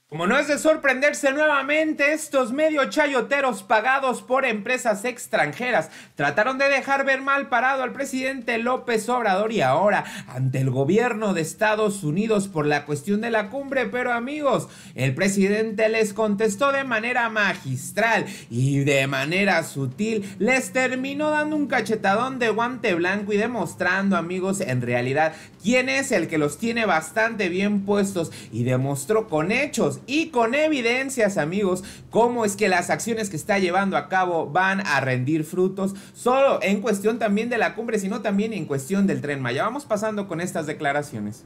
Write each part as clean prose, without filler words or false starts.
Como no es de sorprenderse, nuevamente estos medio chayoteros pagados por empresas extranjeras trataron de dejar ver mal parado al presidente López Obrador y ahora ante el gobierno de Estados Unidos por la cuestión de la cumbre. Pero amigos, el presidente les contestó de manera magistral y de manera sutil, les terminó dando un cachetadón de guante blanco y demostrando, amigos, en realidad quién es el que los tiene bastante bien puestos, y demostró con hechos y con evidencias, amigos, cómo es que las acciones que está llevando a cabo van a rendir frutos, solo en cuestión también de la cumbre, sino también en cuestión del Tren Maya. Vamos pasando con estas declaraciones.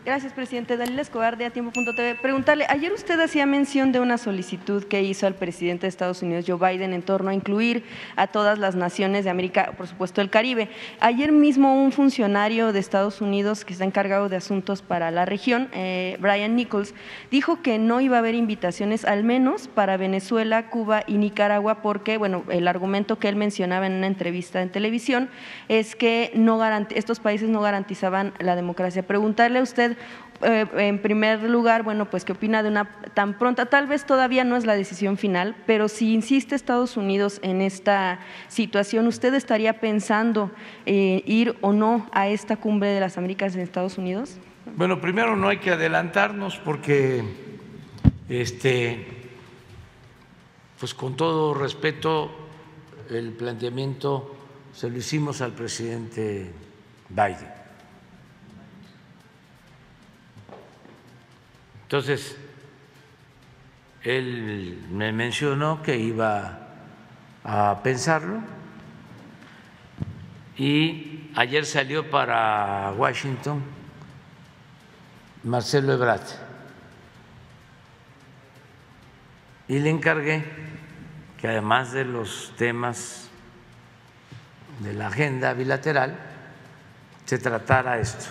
Gracias, presidente. Dalila Escobar, de Atiempo.tv. Preguntarle, ayer usted hacía mención de una solicitud que hizo al presidente de Estados Unidos, Joe Biden, en torno a incluir a todas las naciones de América, por supuesto el Caribe. Ayer mismo un funcionario de Estados Unidos que está encargado de asuntos para la región, Brian Nichols, dijo que no iba a haber invitaciones, al menos para Venezuela, Cuba y Nicaragua, porque, bueno, el argumento que él mencionaba en una entrevista en televisión es que estos países no garantizaban la democracia. Preguntarle a usted, en primer lugar, bueno, pues qué opina de una tan pronta, tal vez todavía no es la decisión final, pero si insiste Estados Unidos en esta situación, ¿usted estaría pensando ir o no a esta cumbre de las Américas en Estados Unidos? Bueno, primero no hay que adelantarnos porque, pues con todo respeto, el planteamiento se lo hicimos al presidente Biden. Entonces, él me mencionó que iba a pensarlo y ayer salió para Washington Marcelo Ebrard y le encargué que además de los temas de la agenda bilateral se tratara esto.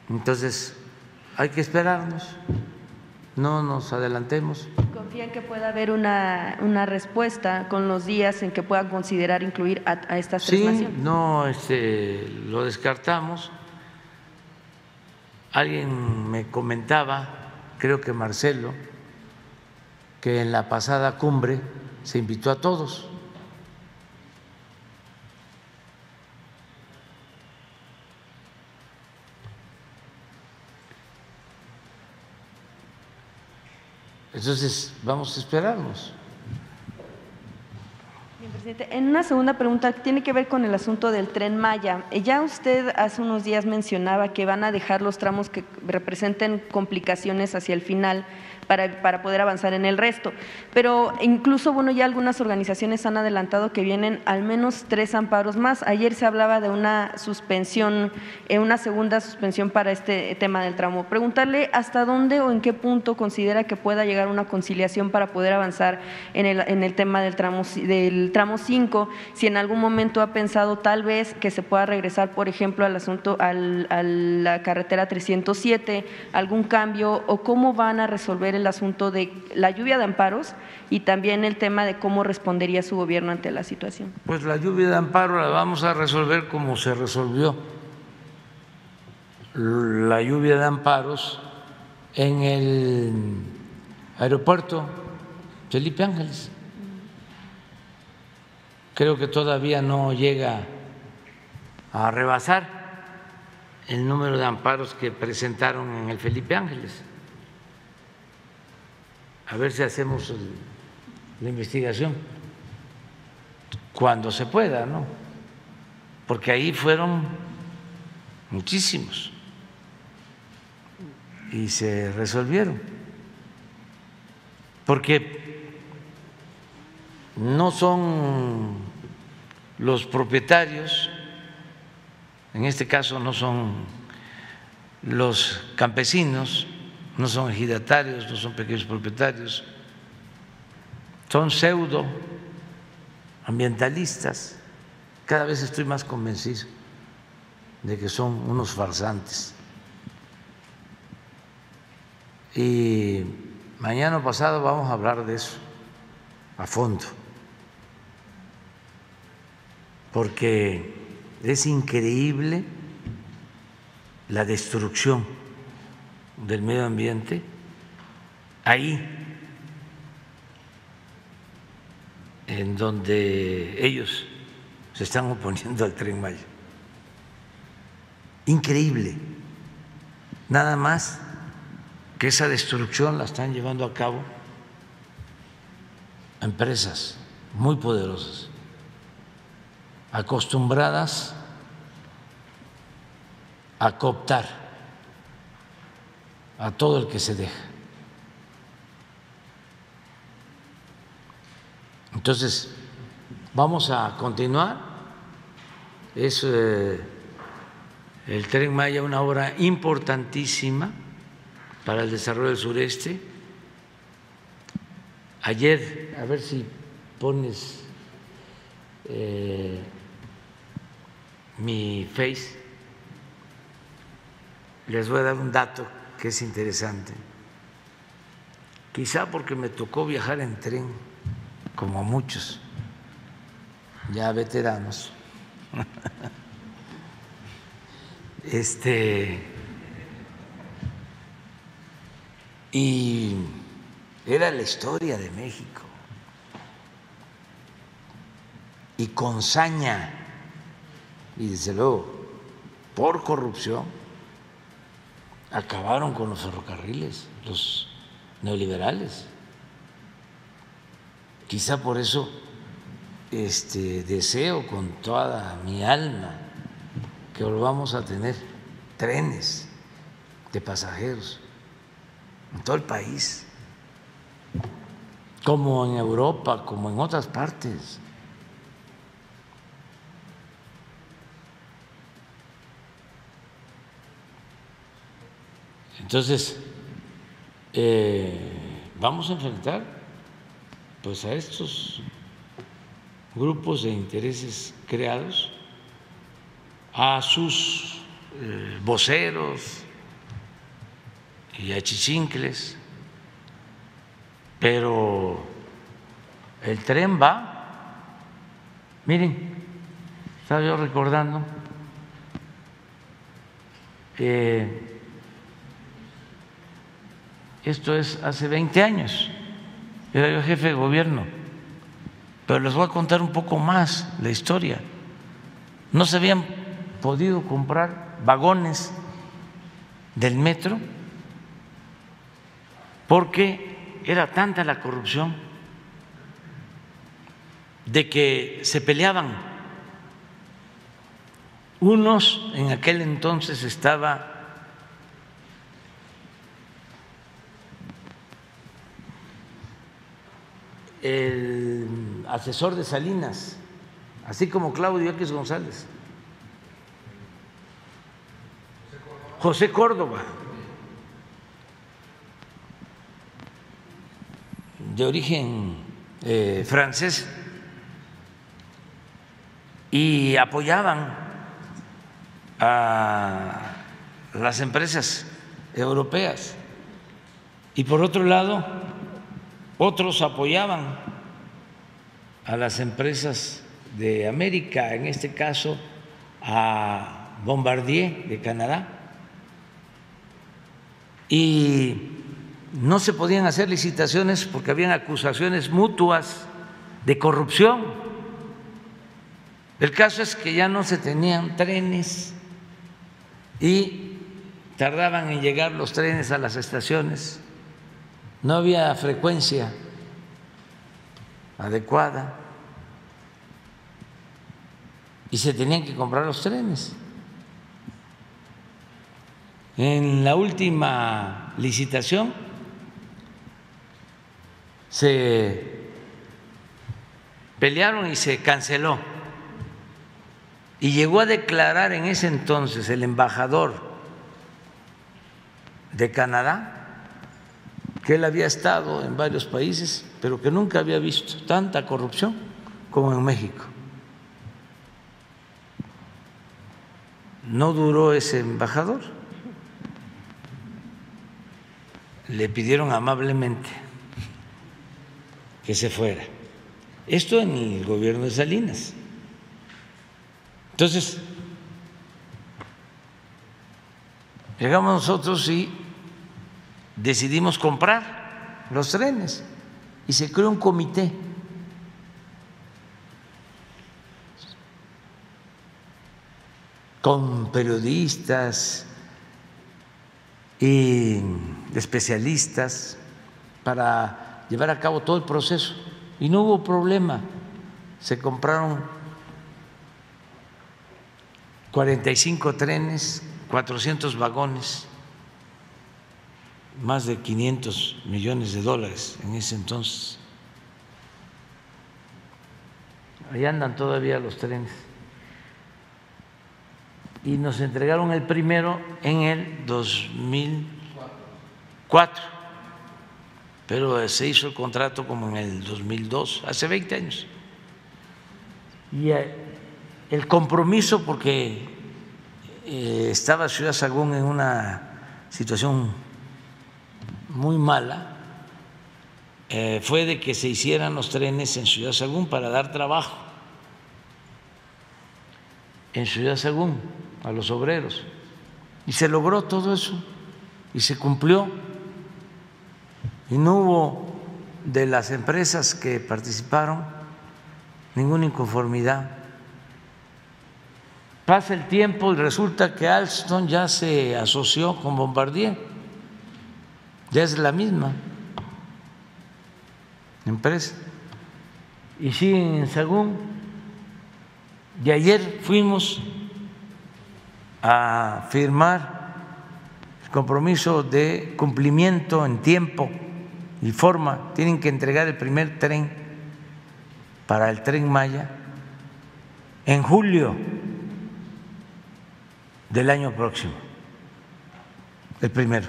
Entonces, hay que esperarnos, no nos adelantemos. ¿Confían que pueda haber una respuesta con los días en que puedan considerar incluir a estas tres naciones? Sí, no lo descartamos. Alguien me comentaba, creo que Marcelo, que en la pasada cumbre se invitó a todos. Entonces, vamos a esperarnos. Bien, presidente. En una segunda pregunta, tiene que ver con el asunto del Tren Maya. Ya usted hace unos días mencionaba que van a dejar los tramos que representen complicaciones hacia el final para poder avanzar en el resto. Pero incluso, bueno, ya algunas organizaciones han adelantado que vienen al menos 3 amparos más. Ayer se hablaba de una suspensión, una segunda suspensión para este tema del tramo. Preguntarle hasta dónde o en qué punto considera que pueda llegar una conciliación para poder avanzar en el tema del tramo 5, si en algún momento ha pensado tal vez que se pueda regresar, por ejemplo, al asunto, a la carretera 307, algún cambio, o cómo van a resolver el asunto de la lluvia de amparos y también el tema de cómo respondería su gobierno ante la situación. Pues la lluvia de amparo la vamos a resolver como se resolvió la lluvia de amparos en el aeropuerto Felipe Ángeles. Creo que todavía no llega a rebasar el número de amparos que presentaron en el Felipe Ángeles. A ver si hacemos la investigación cuando se pueda, ¿no? Porque ahí fueron muchísimos y se resolvieron. Porque no son los propietarios, en este caso no son los campesinos, no son ejidatarios, no son pequeños propietarios, son pseudoambientalistas. Cada vez estoy más convencido de que son unos farsantes. Y mañana o pasado vamos a hablar de eso, a fondo, porque es increíble la destrucción del medio ambiente ahí, en donde ellos se están oponiendo al Tren Maya. Increíble. Nada más que esa destrucción la están llevando a cabo empresas muy poderosas, acostumbradas a cooptar a todo el que se deja. Entonces, vamos a continuar. Es el Tren Maya una obra importantísima para el desarrollo del sureste. Ayer, a ver si pones mi Face, les voy a dar un dato que es interesante. Quizá porque me tocó viajar en tren, como a muchos, ya veteranos. Y era la historia de México. Y con saña, y desde luego por corrupción, acabaron con los ferrocarriles, los neoliberales. Quizá por eso deseo con toda mi alma que volvamos a tener trenes de pasajeros en todo el país, como en Europa, como en otras partes. Entonces, vamos a enfrentar pues a estos grupos de intereses creados, a sus voceros y achichincles, pero el tren va. Miren, estaba yo recordando esto es hace 20 años, era yo jefe de gobierno, pero les voy a contar un poco más la historia. No se habían podido comprar vagones del metro porque era tanta la corrupción de que se peleaban. Unos, en aquel entonces estaba el asesor de Salinas, así como Claudio X González, José Córdoba, de origen francés, y apoyaban a las empresas europeas, y por otro lado otros apoyaban a las empresas de América, en este caso a Bombardier de Canadá, y no se podían hacer licitaciones porque habían acusaciones mutuas de corrupción. El caso es que ya no se tenían trenes y tardaban en llegar los trenes a las estaciones, no había frecuencia adecuada y se tenían que comprar los trenes. En la última licitación se pelearon y se canceló, y llegó a declarar en ese entonces el embajador de Canadá que él había estado en varios países, pero que nunca había visto tanta corrupción como en México. No duró ese embajador, le pidieron amablemente que se fuera, Esto en el gobierno de Salinas. Entonces, llegamos nosotros y decidimos comprar los trenes y se creó un comité con periodistas y especialistas para llevar a cabo todo el proceso y no hubo problema. Se compraron 45 trenes, 400 vagones, más de 500 millones de dólares en ese entonces. Ahí andan todavía los trenes. Y nos entregaron el primero en el 2004, pero se hizo el contrato como en el 2002, hace 20 años. Y el compromiso, porque estaba Ciudad Sagún en una situación muy mala, fue de que se hicieran los trenes en Ciudad Sagún para dar trabajo en Ciudad Sagún a los obreros. Y se logró todo eso y se cumplió. Y no hubo de las empresas que participaron ninguna inconformidad. Pasa el tiempo y resulta que Alstom ya se asoció con Bombardier, ya es la misma empresa y siguen en Sagún. Y ayer fuimos a firmar el compromiso de cumplimiento en tiempo y forma. Tienen que entregar el primer tren para el Tren Maya en julio del año próximo, el primero.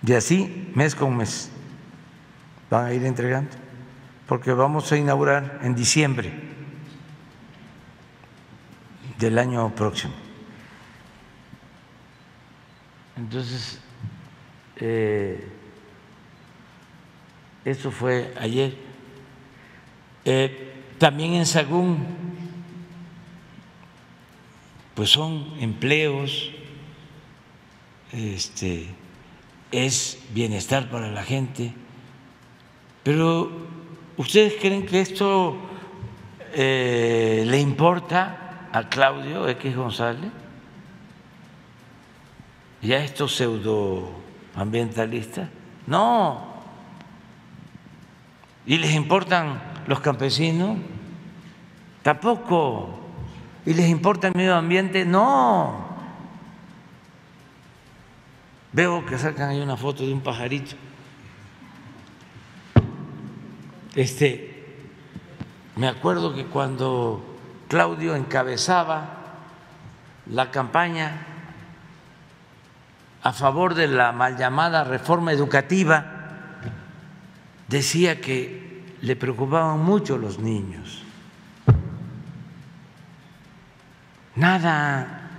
Y así, mes con mes, van a ir entregando, porque vamos a inaugurar en diciembre del año próximo. Entonces, eso fue ayer. También en Sagún, pues son empleos, es bienestar para la gente, pero ¿ustedes creen que esto le importa a Claudio X González y a estos pseudoambientalistas? No. ¿Y les importan los campesinos? Tampoco. ¿Y les importa el medio ambiente? No. Veo que sacan ahí una foto de un pajarito. Me acuerdo que cuando Claudio encabezaba la campaña a favor de la mal llamada reforma educativa, decía que le preocupaban mucho los niños. Nada,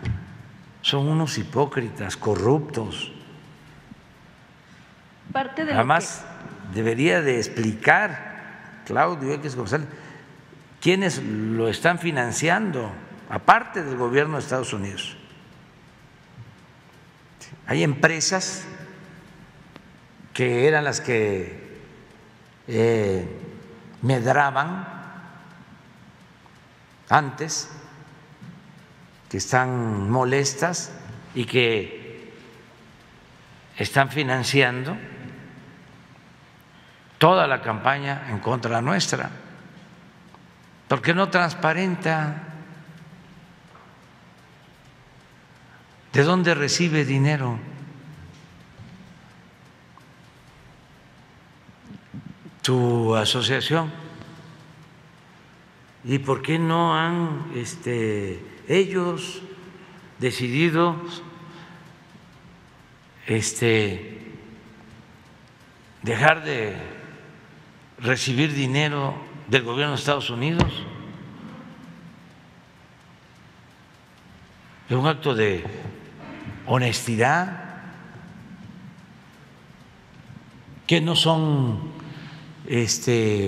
son unos hipócritas, corruptos. Además, debería de explicar Claudio X González quiénes lo están financiando, aparte del gobierno de Estados Unidos. Hay empresas que eran las que medraban antes, que están molestas y que están financiando toda la campaña en contra nuestra, porque no transparenta de dónde recibe dinero. Tu asociación, y por qué no han ellos decidido dejar de recibir dinero del gobierno de Estados Unidos? Es un acto de honestidad, que no son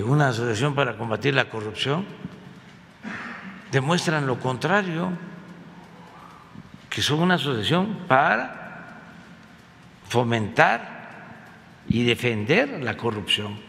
una asociación para combatir la corrupción, demuestran lo contrario, que son una asociación para fomentar y defender la corrupción.